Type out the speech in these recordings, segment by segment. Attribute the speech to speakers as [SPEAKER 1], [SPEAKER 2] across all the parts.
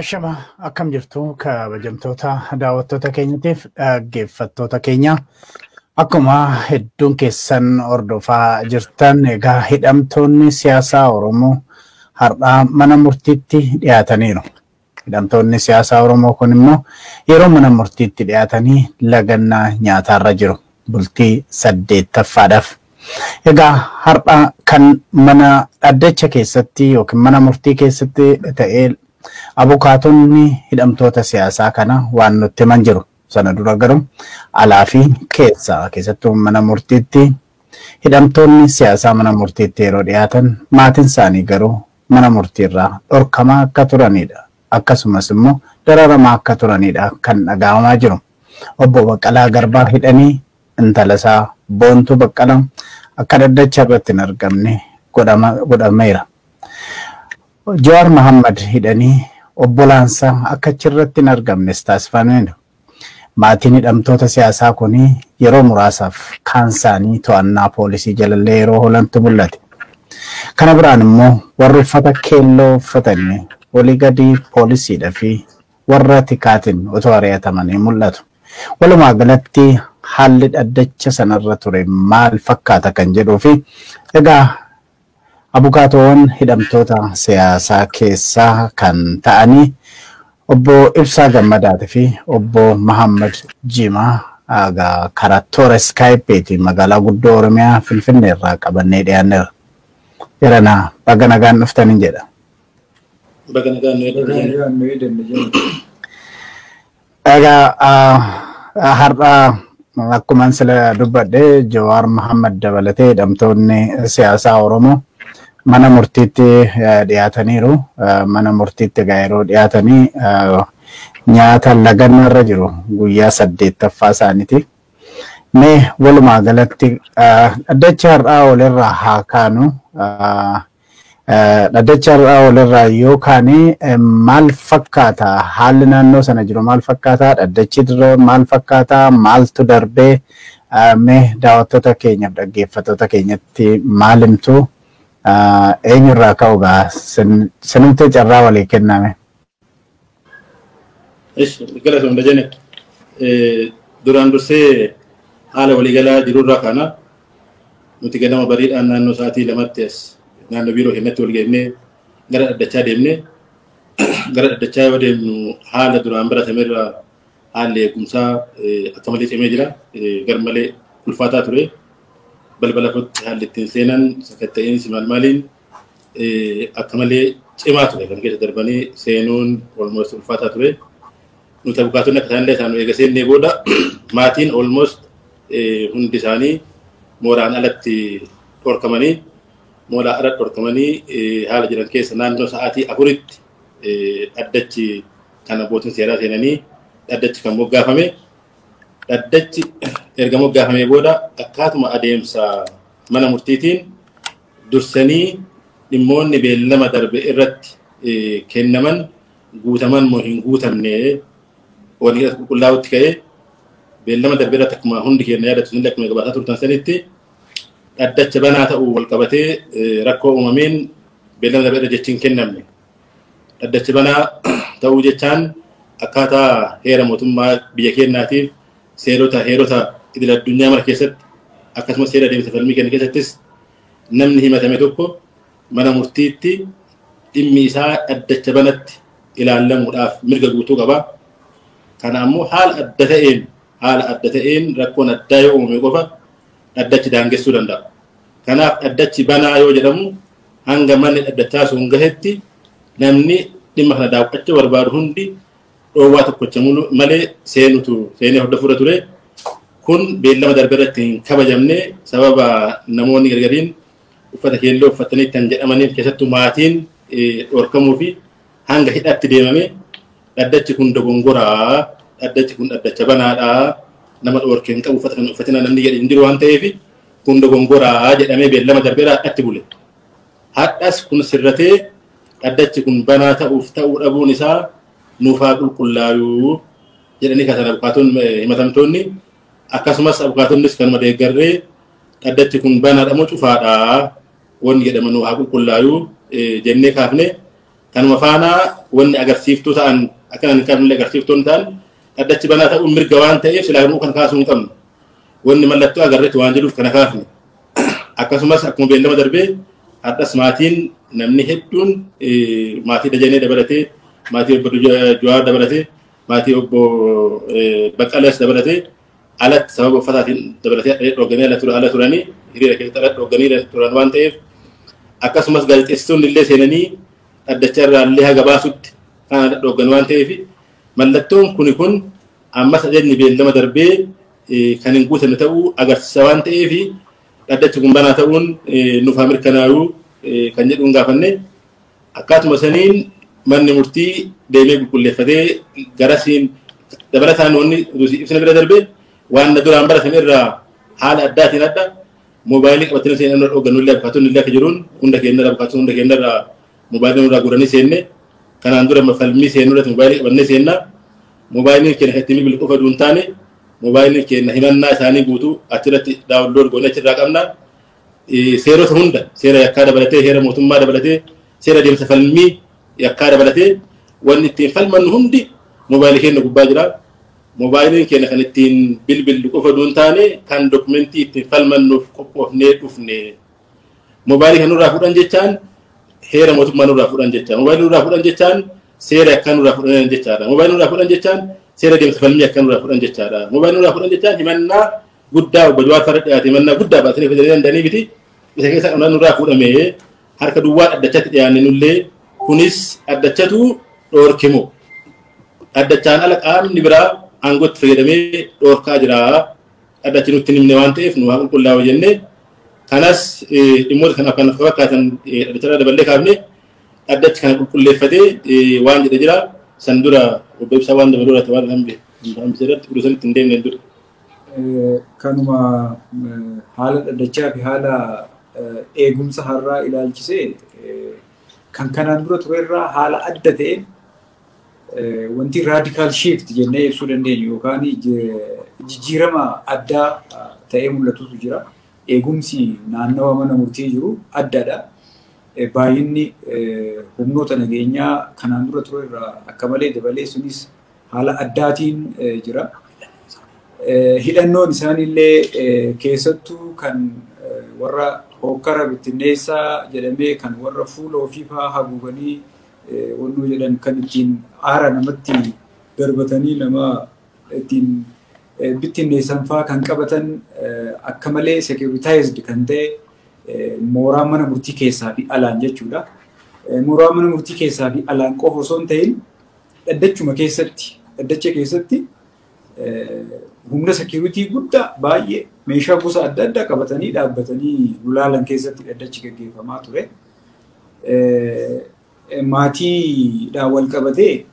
[SPEAKER 1] Ashama akkam jirtu kabajamtoota daawwattoota keenyatiif dhaggeeffattoota keenya akkuma hedduun keessan hordofaa jirtan egaa hidhamtoonni siyaasaa Oromoo har'a mana murtiitti dhiyaataniiru. Hidhamtoonni siyaasaa Oromoo kun immoo yeroo mana murtiitti dhiyaatanii lagannaa nyaataarra jiru bultii 8ffaadhaaf. Egaa har'a kan mana Dhaddachaa keessatti yookiin mana murtii keessatti ta'ee abukaatonni hidhamtoota siyaasaa kana waan nutti himan jiru. Sana dura garuu alaa fi keessattuu mana murtiitti hidhamtoonni siyaasaa mana murtiitti yeroo dhiyaatan maatiin isaanii garuu mana murtiirraa dhorkamaa akka turanidha. Akkasumas immoo dararamaa akka turanidha kan dhaga'amaa jiru. Obbo Baqqalaa Garbaa hidhanii intala isaa Boontuu Baqqalaa akka Dhaddachaa irratti hin argamne godhameera. Jawaar Mohaammed hidhanii obbolaansa akka achirratti hin argamnes taasifameera. Maatiin hidhamtoota siyaasaa kun yeroo muraasaaf kaan isaanii to'annaa poolisii jalallee yeroo hoolantu mul'ate. Kana biraan immoo warri uffata keelloo uffatanii walii gadi poolisiidhaa fi warra tikaatiin otoo ari'atamanii mul'atu. Walumaa galatti haalli Dhaddacha sanarra ture maal fakkaata kan jedhuu fi egaa abukaatoowwan hidhamtoota siyaasaa keessaa kan ta'anii obbo Ibsaa Gammadaa fi obbo Mohaamnad Jimaa karaa toora Skypeetiin magaalaa guddoo Oromiyaa Finfinnee irraa qabannee dhiyaanneera. Yerana baga nagaan dhuftaniin jedha.
[SPEAKER 2] Baga nagaan nu eedanne.
[SPEAKER 1] Egaa har'a akkuma sila dubbadhe Jawaar Mohaammed dabalatee hidhamtoonni siyaasaa Oromoo mana murtiitti dhiyaataniiru. Mana murtiitti yeroo dhiyaatanii nyaata lagannaarra jiru guyyaa 8ffaa isaaniiti. Mee walumaa galatti Dhaddacha har'aa walirraa haa kaanu. Dhaddacha har'aa walirraa yoo kaane maal fakkaata? Haalli naannoo sana jiru maal fakkaata? Dhaddachi dura maal fakkaata? Maaltu darbee? Mee daawwattoota keenyaaf dhaggeeffattoota keenyatti maal himtu? Eenyurraa ka'ugaa sinimtee carraa walii kenname.
[SPEAKER 2] Galatoomaa Dhaddachaa duraan dursee haala waliigalaa jirurraa kana nuti ganama bariidhaan naannoo sa'aatii 2tti as naannoo biiroo keenyatti wal geennee gara Dhaddachaa deemnee gara Dhaddachaa yoo deemnu haala duraan baratamerraa haalli eegumsaa akka malee cimee jira. Garmalee ulfaataa ture. Balbala kootti haalli ittiin seenan sakatta'insi maaliin akka malee cimaa ture. Kan keessa darbanii seenuun almost ulfaataa ture. Nuti abukaatonni akka isaan illee isaan eega seennee booda maatiin almost hundi isaanii mooraan alatti dhorkamanii mooraa ala dhorkamanii haala jiran keessa naannoo sa'aatii 4tti Dhaddachi kan abbootiin seeraa seenanii Dhaddachi kan moggaafame. Dhaddachi erga moggaafamee booda akkaatuma adeemsa mana murtiitiin dursanii dhimmoonni beellama darbe irratti kennaman guutaman moo hin guutamne waliin qulqullaa'utti ka'ee beellama darbe irratti akkuma hundi keenya yaadatu inni akkuma gabaasaa turtan sanitti Dhaddacha banaa ta'uu wal qabatee rakkoo uumameen beellama darbe irra jechiin kennamne. Dhaddacha banaa ta'uu jechaan akkaataa heera mootummaa biyya keenyaatiif heerota idil addunyaa mara keessatti akkasumas seera adeemsa falmii kenna keessattis namni himatame tokko mana murtiitti dhimmi isaa Dhaddacha banatti ilaallamuudhaaf mirga guutuu qaba. Kana ammoo haala adda ta'een rakkoon addaa yoo uumame qofa Dhaddachi daangessuu danda'a. Kanaaf Dhaddachi banaa yoo jedhamu hanga manni Dhaddachaa sun gahetti namni dhimma kana daawwachuu barbaadu hundi dhoowwaa tokkocha malee seenee hordofuudha ture. Kun beellama darbe irratti hin kabajamne sababa namoonni gargariin uffata keelloo uffatanii kan jedhamaniif keessattuu maatiin dhorkamuu fi hanga hidhatti deemame Dhaddachi kun dogongoraa, Dhaddachi kun Dhaddacha banaadhaa, nama dhorkee hin qabu uffata kan uffatina namni jedhe hin jiru waan ta'eef kun dogongoraa jedhamee beellama darbe irraa hidhatti bule. Hadhas kun sirratee Dhaddachi kun banaa ta'uu dhabuun isaa nuufaa qulqullaa'uu jedhanii kaasan abukaatonni himatamtoonni akkasumas abukaatonnis kanuma deeggarree Dhaddachi kun banaadha moo cufaadhaa wanni jedhama nuufaa qulqullaa'uu jennee kaafne kanuma faana wanni agarsiiftuu ta'an akkana hin qabne agarsiiftuun ta'an dhaddachi banaa ta'uun mirga waan ta'eef silaa garuu kan kaasuu hin qabnu wanni mallattoo agarreetti waan jedhuuf kana kaafne akkasumas akkuma beellama darbee addas maatiin namni hedduun maatii Dajanee dabalatee maatii obbo Jawaar dabalatee maatii obbo Baqqalaas dabalatee alatti sababa uffataatiin dabalatee dhooganii ala turanii hiriira keessatti ala dhooganii turan waan ta'eef akkasumas gaazexeessitoonni illee seenanii dhaddacha irraa illee haga baasutti kan dhoogan waan ta'eef mallattoon kun ammas ajajni beellama darbee kan hin guutamne ta'uu agarsiisa waan ta'eef dhaddachi kun banaa ta'uun nuuf haa mirkanaa'uu kan jedhuun gaafanne akkaatuma saniin manni murtii deemee qulqulleeffatee garasiin dabalataan wanni ibsina bira darbee waan duraan baratan irraa haala addaatiin adda moobaayilii qabatanii seenan dhooganullee abukaattonni illee akka jiruun hunda keenya irraa moobaayilii irraa guranii seenne kanaan dura falmii seenuu irratti moobaayilii qabannee seenna moobaayiliin keenya itti bilbil qofa duun taane moobaayiliin keenya himannaa isaanii guutuu achirratti daawunlood goone achirraa qabna seerota hunda seera yakkaa dabalatee heera mootummaa dabalatee seera deemsa falmii yakkaa dabalatee wanni ittiin falmannu hundi moobaayilii keenya gubbaa jira moobaayiliin keenya kan ittiin bilbillu qofa duun taane kan dokumentii ittiin falmannuuf qophoofnee dhufne moobaayilii kan nurraa fudhan jechaan heera mootummaa nurraa fudhan jechaan moobaayilii nurraa fudhan jechaan seera yakkaa nurraa fudhan jechaadha moobaayilii nurraa fudhan jechaan seera deemsa falmii yakkaa nurraa fudhan jechaadha moobaayilii nurraa fudhan jechaan himannaa guddaa obbo Jawaar farra dhiyaate himannaa guddaa baatanii fidanii dandanii biti isa keessa nurraa fudhamee harka duwwaa dhaddachatti dhiyaanne nullee kunis dhaddachatu dhoorkimo dhaddachaan ala qaamni biraa aangootti fayyadamee dhoorkaa jira dhaddachi nutti himne waan ta'eef nu haa qulqullaa'u jennee kanas dhimmoota kanaaf kan fakkaatan dhaddacharraa daballee kaafne dhaddachi kana qulqulleeffatee waan jedhe jira san dura obbo Ibsaa waan dabaluu irratti waan hambise irratti ulusanitti hin deemne dura.
[SPEAKER 3] Kanuma haala dhaddachaa fi haala eegumsa har'aa ilaalchisee kan kanaan dura ture irraa haala adda ta'een wanti raadikaal shift jennee ibsuu dandeenyu yookaan jijjiirama addaa ta'ee mul'atutu jira. Eegumsi naannawa mana murtii jiru addaadha. Baay'inni humnoota nageenyaa kanaan dura ture irraa akka malee dabalee sunis haala addaatiin jira. Hidhannoon isaaniillee keessattuu kan warra hokkara bittinneessaa jedhamee kan warra fuula ofii fa'aa haguuganii wannoo jedhan kan ittiin aara namatti darbatanii nama ittiin bittinneessan fa'aa kan qabatan akka malee securitized kan ta'e mooraa mana murtii keessaa fi alaan jechuudha. Mooraa mana murtii keessaa fi alaan qofa osoo hin ta'in dhaddacha keessatti humna security guddaa baay'ee meeshaa gosa adda addaa qabatanii dhaabbatanii lulaalan keessatti dhaddachi gaggeeffamaa ture. Maatiidhaan wal qabatee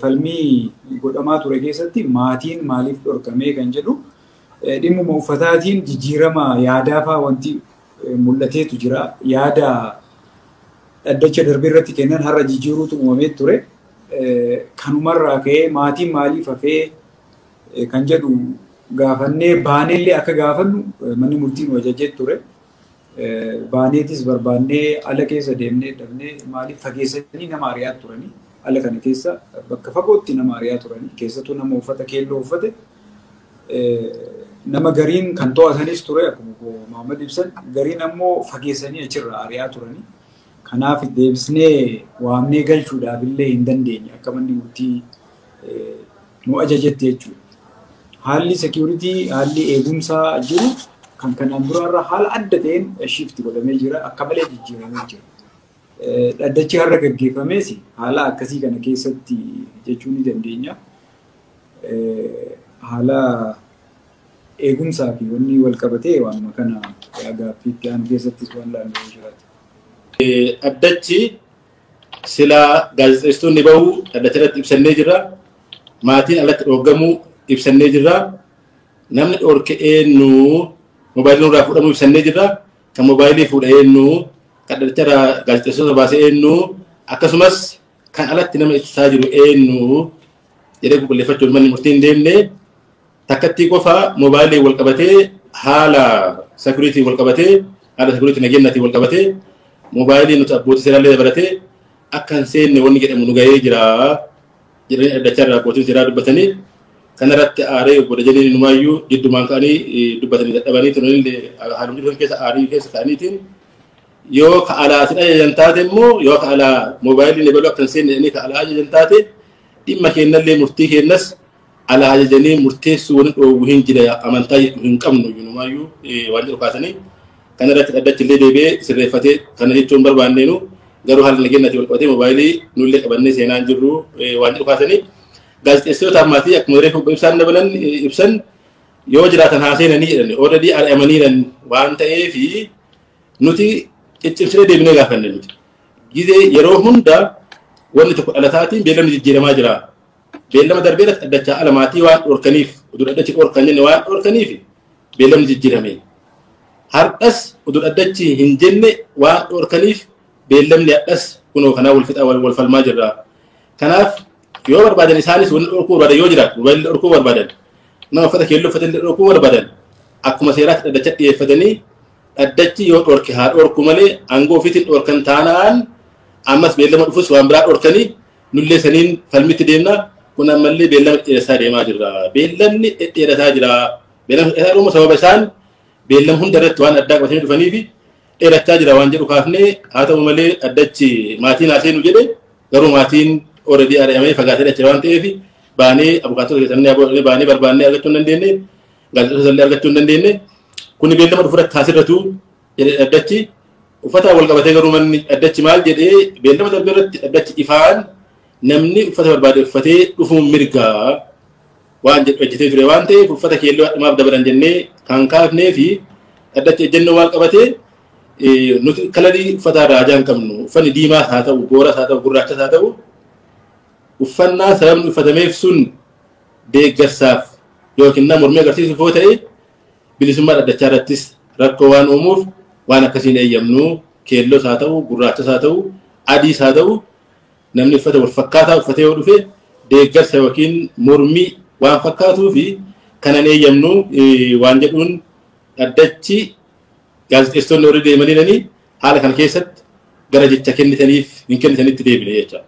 [SPEAKER 3] falmii godhamaa ture keessatti maatiin maaliif dhorkamee kan jedhu dhimmuma uffataatiin jijjiirama yaadaa fa'aa wanti mul'ateetu jira. Yaada dhaddacha darbee irratti kennan har'a jijjiiruutu uumamee ture. Kanumarraa ka'ee maatiin maaliif hafee kan jedhu gaafannee baaneellee akka gaafannu manni murtii nu ajajee ture. Baaneetis barbaannee ala keessa deemnee dhabnee maaliif fageessanii nama ari'aa turanii ala kana keessa bakka fagootti nama ari'aa turanii keessattuu nama uffata keelloo uffate nama gariin kan to'atanis ture akkuma Mohaammed ibsan gariin ammoo fageessanii achirraa ari'aa turanii. Kanaaf deebisnee waamnee galchuudhaaf illee hin dandeenye akka manni murtii nu ajajetti jechuudha. Haalli security haalli eegumsaa jiru kan kanaan duraarraa haala adda ta'een shift godhamee jira akka malee jijjiiramee jira. Dhaddachi har'a gaggeeffamees haala akkasii kana keessatti jechuu ni dandeenya. Haala eegumsaa fi wanni wal qabatee waanuma kana gaaffiitti aanu keessattis waan laallee jiraatu.
[SPEAKER 2] Dhaddachi silaa gaazexeessitoonni bahuu dhaddacha irratti ibsannee jirra. Maatiin alatti dhooggamuu ibsannee jirra. Namni dhoorke eenyu moobaayilii nurraa fudhamuu ibsannee jirra. Kan moobaayilii fuudha eenyu kan dhaddacharraa gaazexeessitoota baasee eenyu akkasumas kan alatti nama ibsaa jiru eenyu jedhee qulqulleeffachuuf manni murtii hin deemne takkattii qofa moobaayilii wal qabatee haala security wal qabatee haala security nageenyaatiin wal qabatee moobaayilii nuti abbootii seeraallee dabalatee akkan seenne wanni jedhamu nu gahee jira jedhanii dhaddachaa irraa abbootiin seeraa dubbatanii kanarratti aaree obbo Dajaneen Numaayyuu jiddumaan ka'anii dubbatanii dadhabanii tunillee haalumni dhufan keessa aarii keessa ka'aniitiin yoo ka alaatiin ajajan taate immoo yoo ka alaa moobaayilii dabaluu akkan seenne jedhanii ka alaa ajajan taate dhimma kennallee murtii kennas alaa ajajanii murteessuu wani dhoowwu hin jira amantaa hin qabnu Numaayyuu waan jedhu kaasanii kanarratti dhaddachi illee deebi'ee sirreeffatee kana jechuun barbaanneenu garuu haala nageenyaatii wal qabatee moobaayilii nullee qabannee seenaan jirru waan jedhu kaasanii gaazexeessitoota ammaatii akkuma reefu ibsaan dabalan ibsan yoo jiraatan haaseenanii jedhan already ari'amaniiran waan ta'eef nuti ciccimsinee deebinee gaafanne nuti gizee yeroo hunda wanni tokko dhalataatiin beellamni jijjiiramaa jira beellama darbeerratti dhaddachaa alamaatii waan dhorkaniif udur dhaddachi dhorkan jenne waan dhorkaniif beellamni jijjiirame har'as udur dhaddachi hin jenne waan dhorkaniif beellamni hadhas kunoo kanaa wal falmaa jirra kanaaf yoo barbaadan isaanis wanni dhorkuu barbaadan yoo jiraatu mobaayilii dhorkuu barbaadan nama uffata keelloo uffatanii dhorkuu barbaadan akkuma seeraatti dhaddacha dhiyeeffatanii dhaddachi yoo dhorke haa dhorku malee aangoo ofiitiin dhorkan taanaan ammas beellama dhufus waan biraa dhorkanii nullee saniin falmitti deemna kun ammallee beellama dheeressaa deemaa jirra beellamni dheerataa jira beellama dheerataa dhumu sababa isaan beellama hunda irratti waan addaa qabatanii dhufanii fi dheerachaa jira waan jedhu kaafnee haa ta'u malee dhaddachi maatiin haaseenu jedhe garuu maatiin already ari'amee fagaatee dhachee waan ta'eef baanee abukaatota keessatti baanee barbaannee argachuu hin dandeenye gaazexeessota illee argachuu hin dandeenye kun beellama dhufuudhaatti taasirratu jedhee dhaddachi uffata wal qabatee garuu manni dhaddachi maal jedhee beellama darbe irratti dhaddachi ifaan namni uffata barbaade uffatee dhufuun mirgaa waan jedhu ejjitee ture waan ta'eef uffata keelloo hadhumaaf dabalan jennee kan kaafnee fi dhaddachi ejjennoo waan qabatee nuti kalarii uffata raajaa hin qabnu uffanni diimaas haa ta'u booras haa ta'u gurraachas haa ta'u uffannaa sababni uffatameef sun deeggarsaaf yookiin nama mormii agarsiisuuf yoo ta'e bilisummaa dhaddachaa irrattis rakkoo waan uumuuf waan akkasiin eeyyamnu keelloos haa ta'u gurraachas haa ta'u adiis haa ta'u namni uffata wal fakkaataa uffatee yoo dhufe deeggarsa yookiin mormii waan fakkaatuu fi kanan eeyyamnu waan jedhuun dhaddachi gaazexeessitoonni horii deemanii haala kana keessatti gara jecha kennitaniif hin kennitanitti deebine jecha.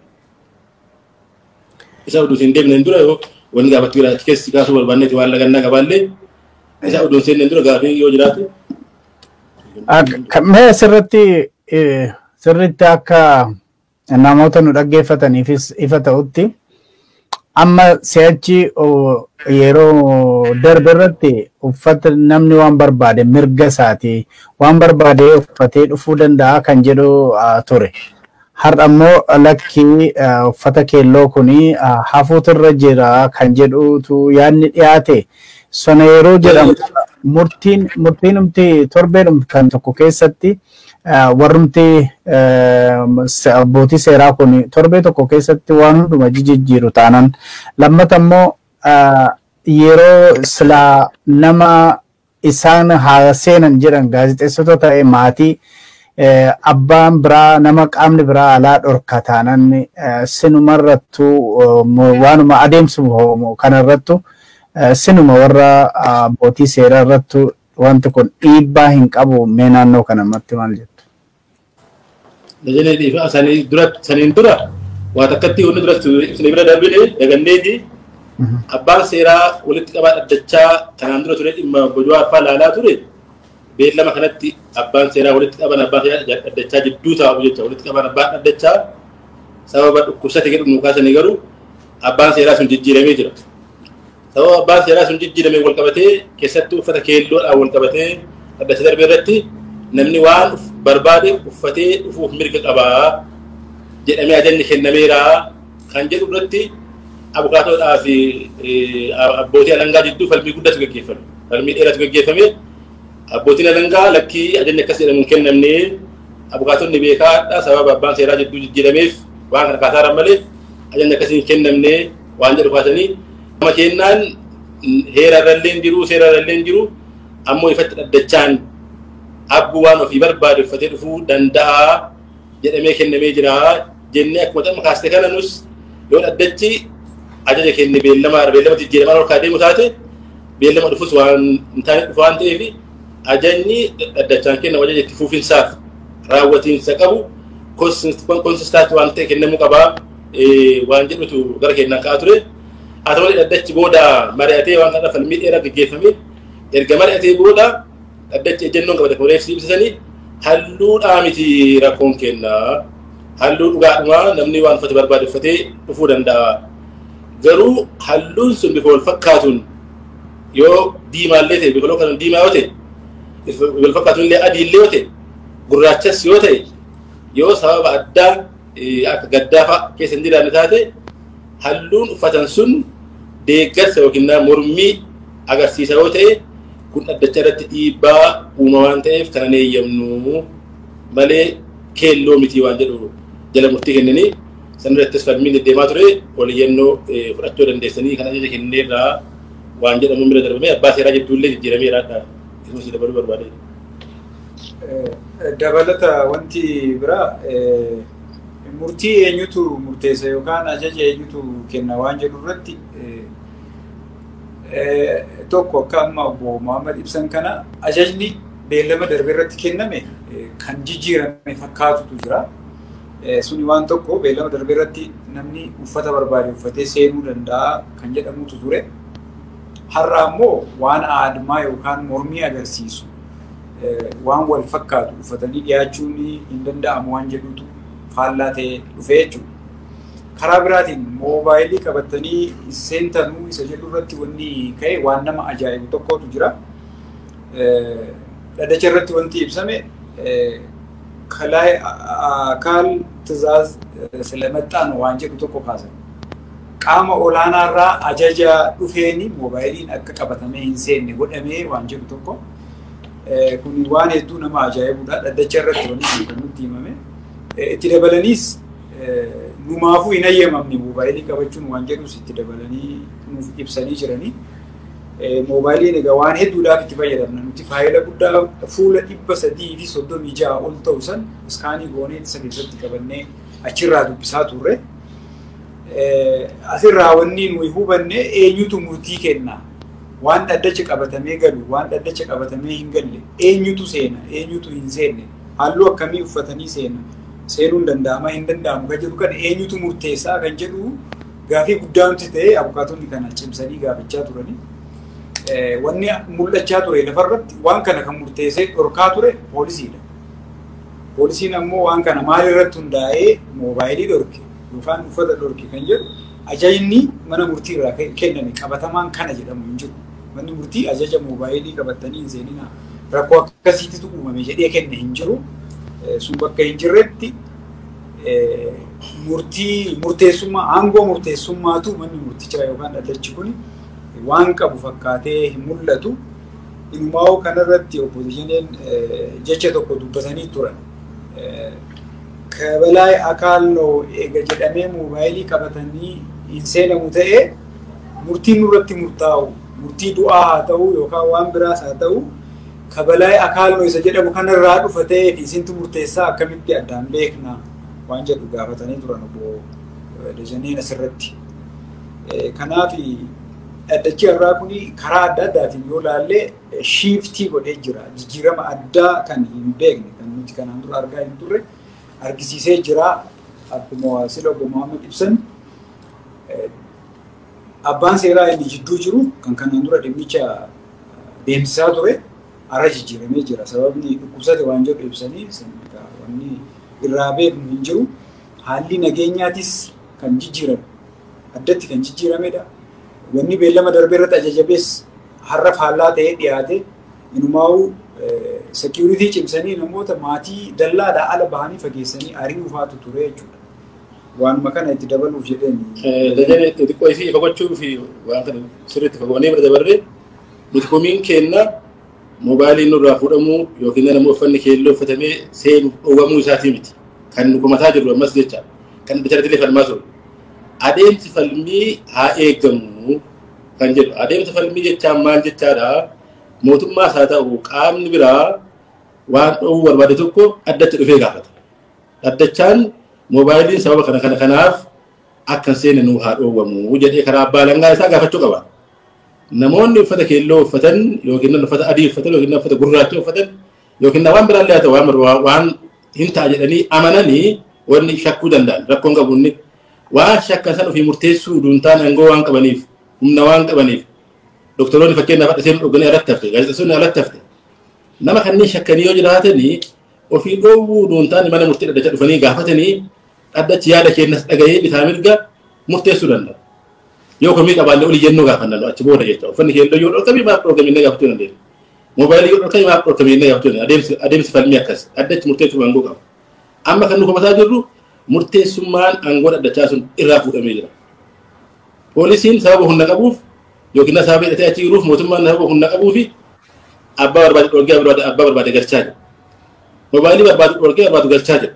[SPEAKER 2] Isa uduun siin deemneen dura yoo wanni gaafatti biraatti keessi kaasuu barbaanneeti waan lagannaa qabaallee isa uduun seeneen dura gaafii yoo jiraatu.
[SPEAKER 1] Mee sirriitti akka namoota nu dhaggeeffataniifis ifa ta'utti amma si'achi yeroo darbe irratti uffata namni waan barbaade mirga isaatii waan barbaade uffatee dhufuu danda'a kan jedhu ture. Har'a immoo lakkii uffata keelloo kuni hafuutu irra jira kan jedhutu yaadni dhiyaate sana yeroo jedhamu murtiin torbeedhum kan tokko keessatti warrumti abbootii seeraa kun torbee tokko keessatti waan hunduma jijjiiru taanaan lammata immoo yeroo silaa nama isaan haa seenan jedhan gaazexeessota ta'e maatii abbaan biraa nama qaamni biraa alaa dhorka taanaan sinuma irrattu waanuma adeemsu kanarrattu sinuma warra abbootii seeraa irrattu wanti kun dhiibbaa hin qabu mee naannoo kanamatti maal jettu?
[SPEAKER 2] Dajalee fi saniin dura waa takkatti wanni dura isin bira darbine daganneeti abbaan seeraa walitti qabaa dhaddachaa kanaan dura ture dhimma Jawaar faa laalaa ture beellama kanatti abbaan seeraa walitti qaban abbaan seeraa dhaddachaa jidduu taa'u jecha walitti qaban abbaan dhaddachaa sababa dhukkubsate jedhu nu kaasanii garuu abbaan seeraa sun jijjiiramee jira. Sababa abbaan seeraa sun jijjiiramee wal qabatee keessattuu uffata keelloodhaan wal qabatee dhaddacha darbe irratti namni waan barbaade uffatee dhufuuf mirga qabaa jedhamee ajanni kennameera kan jedhu irratti abukaatoodhaa fi abbootii alangaa jidduu falmii guddatu gaggeeffame. Falmii dheeratu gaggeeffame. Abbootiin alangaa lakkii ajanni akkas jedhamu hin kennamne abukaatonni beekaadha sababa abbaan seeraa jidduu jijjiirameef waan kana kaasaaraan malee ajanni akkasii hin kennamne waan jedhu kaasanii nama kennaan heerarrallee hin jiru seerarrallee hin jiru ammoo ifatti dhaddachaan abbuu waan ofii barbaade uffatee dhufuu danda'a jedhamee kennamee jira jennee akkuma xamma kaaste kana nus yoo dhaddachi ajaja kenne beellama jijjiiramaa ol kaadee mutaate beellama dhufus waan hin taane dhufu waan ta'eef ajajni dhaddachaan kenna ajaja itti fuufinsaaf raawwatiinsa qabu konsistaantii waan ta'e kennamuu qabaa waan jedhutu gara keenyaan ka'aa ture. Haa ta'u malee dhaddachi booda mari'atee waan kana falmii dheeraa gaggeeffame erga mari'atee booda dhaddachi ejjennoon qabate koreefsii ibsisanii halluudhaa miti rakkoon kennaa halluu dhugaadhumaa namni waan uffate barbaade uffatee dhufuu danda'a. Garuu halluun sun bifa wal fakkaatuun yoo diimaallee ta'e bifa lokkaan diimaa yoo ta'e wal fakkaatuun illee adii illee yoo ta'e gurraachas yoo ta'e yoo sababa addaa akka gaddaafa keessa hin jiraanne taate halluun uffatan sun deeggarsa yookiin mormii agarsiisa yoo ta'e kun dhaddacha irratti dhiibbaa uuma waan ta'eef kana eeyyamnu malee keelloo miti waan jedhu jala murtii kennanii sanirrattis falmiin deddeemaa ture waliyyannoo fudhachuu dandeessanii kan ajaja kenneerraa waan jedhamu bira darbamee abbaa seeraa jedhuullee jijjiirameeraadha. Isuma dabaluu barbaade.
[SPEAKER 3] Dabalata wanti biraa murtii eenyutu murteessa yookaan ajaja eenyutu kenna waan jedhu irratti tokko akka amma obbo Mohaammed ibsan kana ajajni beellama darbe irratti kenname kan jijjiirame fakkaatutu jira. Suni waan tokko beellama darbe irratti namni uffata barbaade uffatee seenuu danda'a kan jedhamutu ture. Har'a ammoo waan aadmaa yookaan mormii agarsiisu waan wal fakkaatu uffatanii dhiyaachuun hin danda'amu waan jedhutu faallaa ta'ee dhufee jechuudha. Karaa biraatiin moobaayilii qabatanii seentanuu isa jedhu irratti wanni ka'e waan nama ajaa'ibu tokkotu jira. Dhaddacha irratti wanti ibsame kalaay akaal tizaaz ስለመጣን waan jedhu tokko kaasan. Qaama olaanaa irraa ajaja dhufeeni moobaayiliin akka qabatamee hin seenne godhamee waan jedhu tokko kun waan hedduu nama ajaa'ibudha. Dhaddacha irratti wanti kan nutti himame. Itti dabalaniis numaafuu hin ayyamamne moobaayilii qabachuun waan jedhus itti dabalanii nuuf ibsanii jiranii. Moobaayiliin egaa waan hedduudhaaf itti fayyadamna. Nuti faayila guddaa fuula 336 ol ta'u san iskaanii goonee isa keessatti qabannee achirraa dubbisaa turre. Asirraa wanni nuyi hubanne eenyutu murtii kenna. Waan dhaddacha qabatamee galu, waan dhaddacha qabatamee hin galle, eenyutu seena, eenyutu hin seenne, halluu akkamii uffatanii seena, seenuun danda'ama hin danda'amu kan jedhu kan eenyutu murteessaa kan jedhu gaafii guddaa nuti ta'e abukaatonni kana cimsanii gaafachaa turanii. Wanni mul'achaa ture lafarratti waan kana kan murteessee dhorkaa ture poolisiidha. Poolisiin ammoo waan kana maalirratti hundaa'ee moobaayilii dhorke yookaan uffata dhorke kan jedhu ajajni mana murtii irraa kenname qabatamaan kana jedhamu hin jiru. Manni murtii ajaja moobaayilii qabatanii hin seenina rakkoo akkasiitu uumame jedhee kenne hin jiru. Sun bakka hin jirretti murteessummaa aangoo murteessummaatu manni murtichaa yookaan dhaddachi kun waan qabu fakkaatee hin mul'atu. Inumaa kanarratti oppoziishiniin jecha tokko dubbatanii turan. Kabalaay akaaloo eega jedhamee moobaayilii qabatanii hin seenamu ta'ee murtiin nurratti murtaa'u murtii du'aa haa ta'u yookaan waan biraas haa ta'u kabalaay akaaloo isa jedhamu kanarraa dhufa ta'ee fi isintu murteessaa akkamitti addaan beekna waan jedhu gaafatanii turan obbo Dajaneen asirratti. Kanaaf dhaddachi irraa kuni karaa adda addaatiin yoo laallee shiiftii godhee jira. Jijjiirama addaa kan hin beekne kan nuti kanaan dura argaa hin turre argisiisee jira. Akkuma sila obbo Mohaammed ibsan abbaan seeraa inni jidduu jiru kan kanaan dura dhimmicha deemsisaa ture har'a jijjiiramee jira. Sababni dhukkubsate waan jedhu ibsanii wanni irraa beeknu hin jiru. Haalli nageenyaatis kan jijjiirame addatti kan jijjiiramedha. Wanni beellama darbee irratti ajajabees har'a faallaa ta'ee dhiyaate inumaa'uu security cimsanii namoota maatii dallaadhaa ala bahanii fageessanii ari'uufaatu ture jechuudha. Waanuma kana itti dabaluuf jedhanii.
[SPEAKER 2] Dajanee xixiqqoo isii fagochuu fi waan kana sirriitti fagoonee bira dabarree nuti komiin kenna moobaayiliin nurraa fuudhamuu yookiin nama uffanni keelloo uffatamee seenu dhowwamuu isaatii miti. Kan nu komataa jirru ammas jecha kan dhaddacha falmaa jiru. Adeemsi falmii haa eegamu kan jedhu. Adeemsi falmii jechaan maal jechaadha? Mootummaas haa ta'u qaamni biraa waan dhowwuu barbaade tokko addatti dhufee gaafata. Dhaddachaan moobaayiliin sababa kanaaf akka seenne nu haa dhowwamu jedhee karaa abbaa langaa isaa gaafachuu qaba. Namoonni uffata keelloo uffatan yookiin uffata adii uffatan yookiin uffata gurraacha uffatan yookiin waan biraallee haa ta'u waan hin ta'a jedhanii amananii wanni shakkuu danda'an rakkoon qabuunni waan shakkan san ofii murteessuu duuntaan aangoo waan qabaniif humna waan qabaniif doktoroonni fakkeenyaaf hadhaseen dhuganii alatti hafte gaazexeessonni alatti hafte nama kanneen shakkanii yoo jiraatanii ofii dhoowwuu duuntaan mana murtii dhaddacha dhufanii gaafatanii dhaddachi yaada kennas dhagahee bitaa mirga murteessuu danda'a. Yoo komii qabaalle olii jennuu gaafannaan achi booda jecha uffanni keelloo yoo dhorkamii maaf dhorkamii gaafachuu dandeenya. Moobaayilii yoo dhorkamii maaf dhorkamii gaafachuu dandeenya. Adeemsi falmii akkas dhaddachi murteessuu aangoo qaba. Amma kan nu hubataa jirru murteessummaan aangoo dhaddachaa sun irraa fuudhamee jira. Poolisiin sababa humna qabuuf yookiin sababa hidhatee achi jiruuf mootummaan sababa humna qabuu fi abbaa barbaade dhorkee abbaa barbaade galchaa jira. Moobaayilii barbaadu dhorkee barbaadu galchaa jira.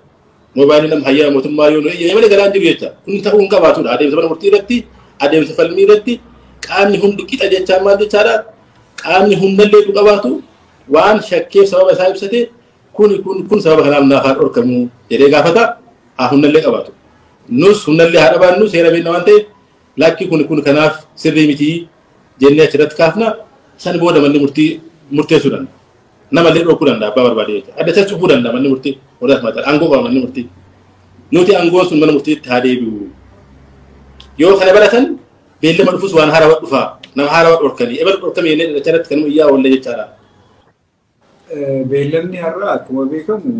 [SPEAKER 2] Moobaayilii nama hayyaa mootummaa yoo eeyyame malee galaan jiru jecha kun ta'uu hin qabaatudha. Adeemsa mana murtii irratti adeemsa falmii irratti qaamni hundi qixa jechaan maal jechaadha. Qaamni hundallee du qabaatu waan shakkeef sababa isaa ibsate kun sababa kanaaf naaf haa dhorkamu jedhee gaafata haa hundallee qabaatu. Nus hundallee haa dhabaannu seera beekna waan ta'eef lakki kun kanaaf sirrii mitii jennee achirratti kaafna san booda manni murtii murteessuu danda'a. Namallee dhorkuu danda'a abbaa barbaade jecha. Adda cufuu danda'a manni murtii wadaas mataa aangoo qaba manni murtii. Nuti aangoon sun mana murtiitti haa deebi'u. Yoo kana baratan beellama dhufus waan haarawaa dhufaa nama haarawaa dhorkanii ebar dhorkamee jennee dhadhacharratti kan iyyaa oolle jechaadha.
[SPEAKER 3] Beellamni har'a akkuma beekamu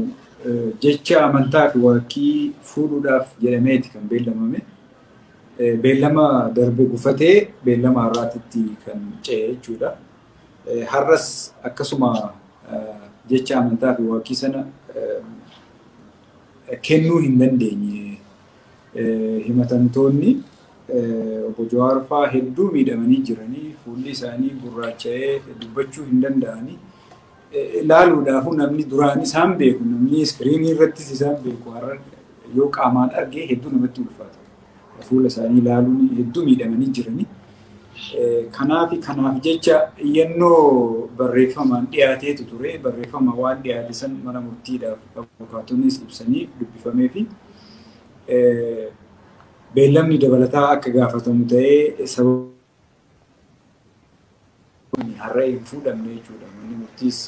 [SPEAKER 3] jecha amantaa fi waaqii fuudhuudhaaf jedhameeti kan beellamame. Beellama darbe gufatee beellama har'aatitti kan ce'e jechuudha. Har'as akkasuma jecha amantaa fi waaqii sana kennuu hin dandeenye. Himatamtoonni obbo Jawaar fa'aa hedduu miidhamanii jiranii fuulli isaanii gurraacha'ee dubbachuu hin danda'anii ilaaluudhaaf namni duraan isaan beeku namni iskiriinii irrattis isaan beeku har'a yoo qaamaan argee hedduu namatti ulfaata. Fuula isaanii ilaaluun hedduu miidhamanii jiranii. Kanaaf jecha iyyannoo barreeffamaan dhiyaateetu ture. Barreeffama waan dhiyaate san mana murtiidhaaf abukaatonni ibsanii dubbifamee fi beellamni dabalataa akka gaafatamu ta'ee sababa har'a hin fuudhamne jechuudha. Manni murtiis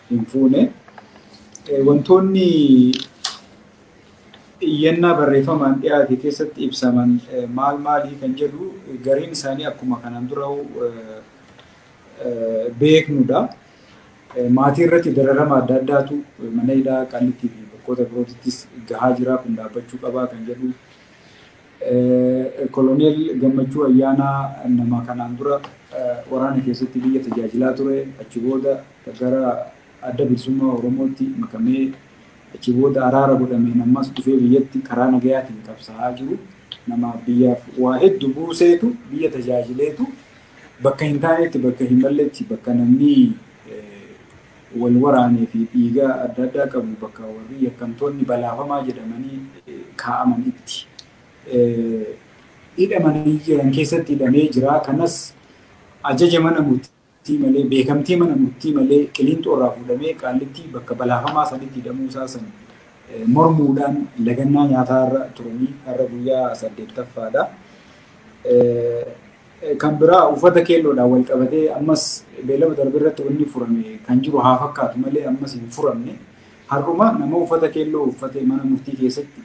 [SPEAKER 3] hin fuune. Wantoonni iyyannaa barreeffamaan dhiyaate keessatti ibsaman maalii kan jedhu gariin isaanii akkuma kanaan dura beeknudha. Maatii irratti dararama adda addaatu mana hidhaa Qaallitii fi bakkoota biroottis gahaa jira kun dhaabbachuu qabaa kan jedhu. Koloneel Gammachuu Ayyaanaa nama kanaan dura waraana keessatti biyya tajaajilaa ture achi booda gara adda bilisummaa Oromootti makamee achi booda araara godhameen ammas dhufee biyyatti karaa nagayaatiin qabsaa'aa jiru nama biyyaaf waa hedduu buuseetu biyya tajaajileetu bakka hin taanetti bakka hin malletti bakka namni wal waraanee fi dhiiga adda addaa qabu bakka warri yakkamtoonni balaafamaa jedhamanii kaa'amanitti hidhamanii jiran keessatti hidhamee jira. Kanas ajaja mana murtii malee beekamtii mana murtii malee qiliinxoo irraa fuudhamee Qaallitti bakka balaafamaa sanitti hidhamuu isaa san mormuudhaan lagannaa nyaataarra turanii har'a guyyaa 8ffaadha. Kan biraa uffata keelloodhaan wal qabatee ammas beellama darbe irratti wanni furame kan jiru haa fakkaatu malee ammas hin furamne. Har'uma nama uffata keelloo uffatee mana murtii keessatti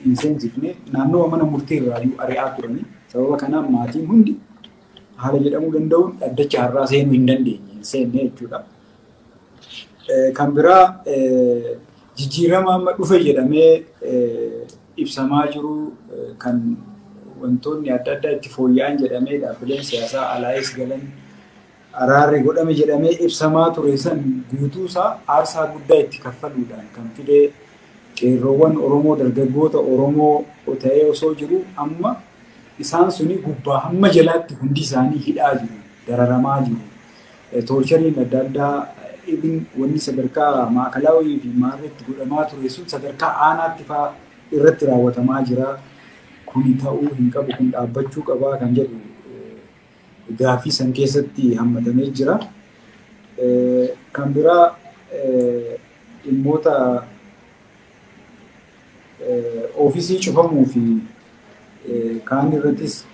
[SPEAKER 3] hin seensifne naannoo mana murtii irraa ari'aa turanii sababa kanaan maatiin hundi haala jedhamuu danda'uun dhaddacha har'aa seenuu hin dandeenye hin seenne jechuudha. Kan biraa jijjiirama amma dhufe jedhamee ibsamaa jiru kan wantoonni adda addaa itti fooyya'an jedhamee dhaabbileen siyaasaa alaayis galan araarri godhame jedhamee ibsamaa ture san guutuusaa aarsaa guddaa itti kaffaluudhaan kan fidee qeerroowwan Oromoo dargaggoota Oromoo ta'ee osoo jiru amma isaan suni gubbaa hamma jalaatti hundi isaanii hidhaa jiru dararamaa jiru. Toorchariin adda addaa ibin wanni sadarkaa maakalaawii fi maarreetti godhamaa ture sun sadarkaa aanaatti fa'aa irratti raawwatamaa jira. Kun ta'uu hin qabu kun dhaabbachuu qabaa kan jedhu gaaffii san keessatti hammatamee jira. Kan biraa dhimmoota ofiisii cufamuu fi kaan irrattis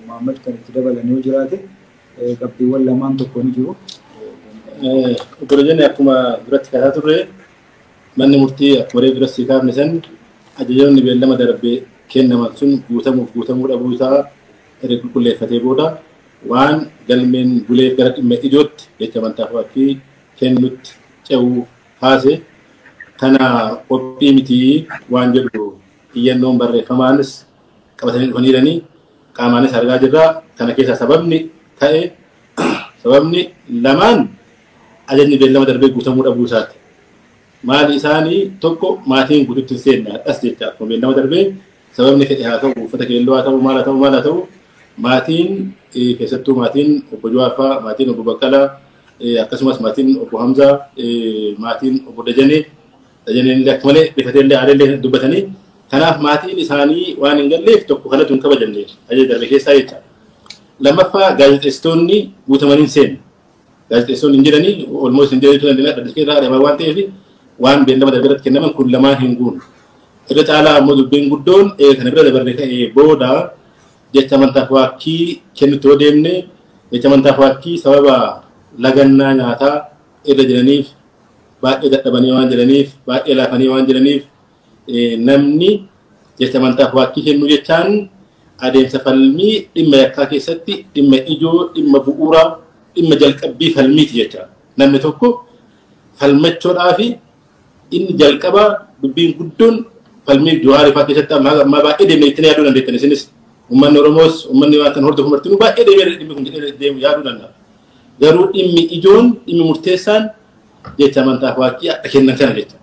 [SPEAKER 3] Mohaammed kan itti dabalan yoo jiraate qabxiiwwan lamaan tokko ni jiru.
[SPEAKER 2] Obbo Lagannaa akkuma duratti kaasaa turre manni murtii waree bira si kaafne san ajajoonni beellama darbee kennaman sun guutamuu dhabuu isaa irra qulqulleeffatee booda waan galmeen bulee gara dhimma ijootti jecha amantaaf wakkii kennutti ce'uu haase kana qophii mitii waan jedhu iyyannoon barreeffamaanis qabatanii dhufaniiranii qaamaanis argaa jirra. Kana keessa sababni ka'e sababni lamaan ajajni beellama darbee guutamuu dhabuu isaati. Maali isaanii tokko maatiin guututti hin seenne as jecha akkuma beellama darbee sababni fedhe haa ta'u uffata keelloo haa ta'u maal haa ta'u maatiin keessattuu maatiin obbo Jawaarfaa maatiin obbo Baqqalaa akkasumas maatiin obbo Hamzaa maatiin obbo Dajanee illee akka malee bifatee illee aadaa dubbatanii kanaaf maatiin isaanii waan hin galleef tokko kanatu hin kabajamne ajaja darbe keessaa jecha. Lammaffaa gaazexeessitoonni guutamanii hin seenne. Gaazexeessitoonni hin jiranii olmoos hin jiranii turan dhaddacha irraa adeemaa waan ta'eef waan beellama darbe irratti kennaman kun lamaan hin guunne. Irra caalaa ammoo dubbiin guddoon kana bira dabarre ka'ee booda jecha amantaaf waakkii kennutti yoo deemne jecha amantaaf waakkii sababa lagannaa nyaataa irra jiraniif baay'ee dadhabanii waan jiraniif baay'ee laafanii waan jiraniif namni jecha amantaaf waakkii kennu jechaan adeemsa falmii dhimma yakkaa keessatti dhimma ijoo dhimma bu'uuraa dhimma jalqabbii falmiiti jecha namni tokko falmachuudhaa fi inni jalqabaa dubbiin guddoon falmii Jawaarifaa keessatti amma baay'ee deemnee ittiin yaaduu dandeettan isinis ummanni Oromoos ummanni waan kan hordofu martinuu baay'ee deemee dhimmi kun jedhee deemu yaaduu danda'a. Garuu dhimmi ijoon dhimmi murteessaan jecha amantaaf waakkii akka kennan kana jecha.